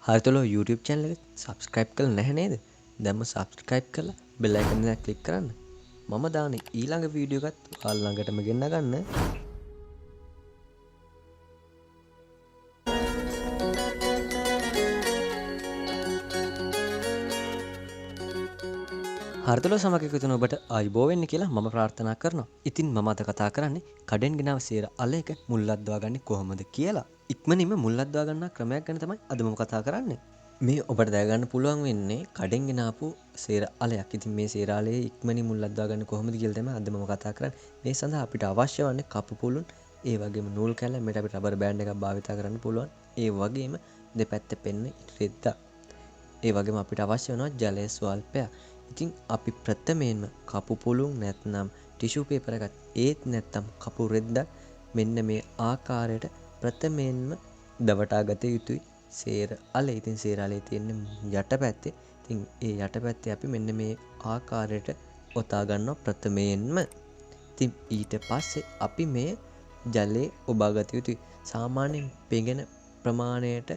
Haritha Lowa YouTube channel එක subscribe කරලා නැහැ නේද? දැන්ම subscribe කරලා bell icon එක click කරන්න. මම දාන ඊළඟ වීඩියෝ එකත් ඔයාලා ළඟටම ගෙන්න ගන්න. Haritha Lowa සමග එකතු වෙන ඔබට ආයුබෝ වෙන්න කියලා මම ප්‍රාර්ථනා කරනවා. ඉතින් මම අද කතා කරන්නේ කඩෙන් ගෙනාව සේර අලයක මුල් අද්දවා ගන්නේ කොහොමද කියලා. ඉක්මනින්ම මුල් අද්දවා ගන්න ක්‍රමයක් ගැන තමයි අද මම කතා කරන්නේ. මේ ඔබට දැනගන්න පුළුවන් වෙන්නේ කඩෙන් ගෙනාපු සේර අලයක්. ඉතින් මේ සේර අලයේ ඉක්මනින් මුල් අද්දවා ගන්න කොහොමද කියලා තමයි අද මම කතා කරන්නේ. මේ සඳහා අපිට අවශ්‍ය වන්නේ කපු පුළුන්, ඒ වගේම නූල් කැල්ල, මේකට අපිට රබර් බෑන්ඩ් එකක් භාවිත කරන්න පුළුවන්. ඒ වගේම දෙපැත්තේ පෙන්න රෙද්දක්. ඒ වගේම අපිට අවශ්‍ය වෙනවා ජලය ස්වල්පයක්. ඉතින් අපි ප්‍රථමයෙන්ම කපු පුළුන් නැත්නම් ටිෂු පේපර් එකක් ඒත් නැත්නම් කපු රෙද්දක් මෙන්න මේ ආකාරයට ප්‍රථමයෙන්ම දවටා ගත යුතුයි. සේර අලේ. ඉතින් සේර අලේ තියෙන යටපැත්තේ. ඉතින් ඒ යටපැත්තේ අපි මෙන්න මේ ආකාරයට ඔතා ගන්නවා ප්‍රථමයෙන්ම. ඉතින් ඊට පස්සේ අපි මේ ජලයේ ඔබා ගත යුතුයි. සාමාන්‍යයෙන් පෙඟෙන ප්‍රමාණයට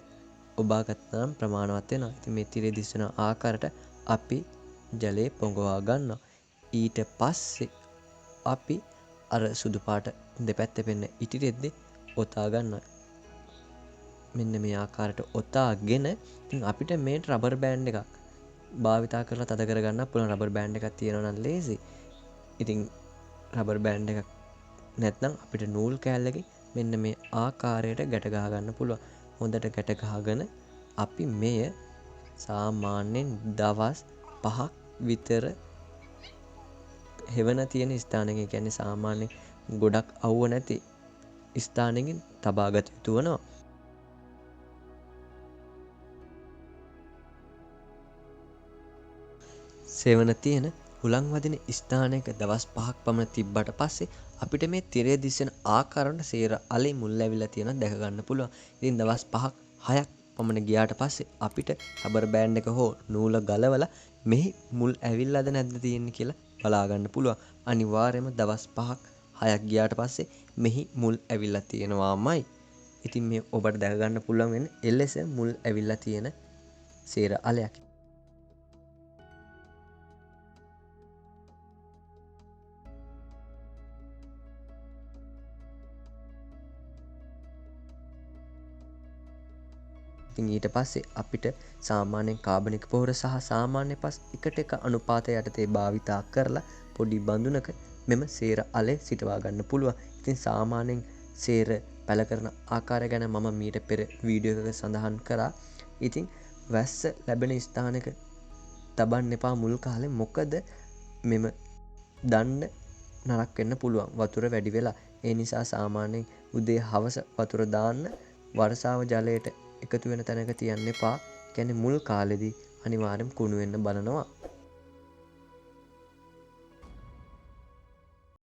ඔබා ගත්තාම ප්‍රමාණවත් වෙනවා. ඉතින් මේ තිරේ දිස්වන ආකාරයට අපි ජලයේ පොඟවා ගන්නවා. ඊට පස්සේ අපි අර සුදු පාට දෙපැත්තේ පෙන්න ඉටි රෙද්දේ ඔතා ගන්නවා. මෙන්න මේ ආකාරයට ඔතාගෙන ඉතින් අපිට මේ රබර් බෑන්ඩ් එකක් භාවිතා කරලා තද කරගන්න පුළුවන්. රබර් බෑන්ඩ් එකක් තියෙනවා නම් ලේසි. ඉතින් රබර් බෑන්ඩ් එකක් නැත්නම් අපිට නූල් කෑල්ලකින් මෙන්න මේ ආකාරයට ගැට ගහ ගන්න පුළුවන්. හොඳට ගැට ගහගෙන අපි මෙය සාමාන්‍යයෙන් දවස් 5ක් විතර හෙවණ තියෙන ස්ථානයකින්, කියන්නේ සාමාන්‍ය ගොඩක් අවුව නැති ස්ථානයකින් තබා ගත යුතු වෙනවා. සෙවණ තියෙන හුලං වදින ස්ථානයක දවස් 5ක් පමණ තිබ්බට පස්සේ අපිට මේ තිරය දිස්සෙන ආකාරයට සේර අලේ මුල් ඇවිල්ලා තියෙනවා දැක ගන්න පුළුවන්. ඉතින් දවස් 5ක් 6ක් පමණ ගියාට පස්සේ අපිට රබර් බෑන්ඩ් එක හෝ නූල ගලවලා මෙහි මුල් ඇවිල්ලාද නැද්ද තියෙන්නේ කියලා බලා ගන්න පුළුවන්. අනිවාර්යයෙන්ම දවස් 5ක් 6ක් ගියාට පස්සේ මෙහි මුල් ඇවිල්ලා තියෙනවාමයි. ඉතින් මේ ඔබට දැක ගන්න පුළුවන් වෙන්නේ එලෙස මුල් ඇවිල්ලා තියෙන සේර අලයක්. ඉතින් ඊට පස්සේ අපිට සාමාන්‍යයෙන් කාබනික පොහොර සහ සාමාන්‍ය පස් එකට එක අනුපාතය යටතේ භාවිතා කරලා පොඩි බඳුනක මෙම සේර අලේ සිටවා ගන්න පුළුවන්. ඉතින් සාමාන්‍යයෙන් සේර පැල කරන ආකාරය ගැන මම මීට පෙර වීඩියෝ එකක සඳහන් කරා. ඉතින් වැස්ස ලැබෙන ස්ථානක තබන්න එපා මුල් කාලේ. මොකද මෙම දණ්ඩ නරක් වෙන්න පුළුවන් වතුර වැඩි වෙලා. ඒ නිසා සාමාන්‍යයෙන් උදේ හවස වතුර දාන්න, වර්ෂාව ජලයට එකතු වෙන තැනක තියන්න එපා. කියන්නේ මුල් කාලෙදී අනිවාර්යෙන් කුණු වෙන්න බලනවා.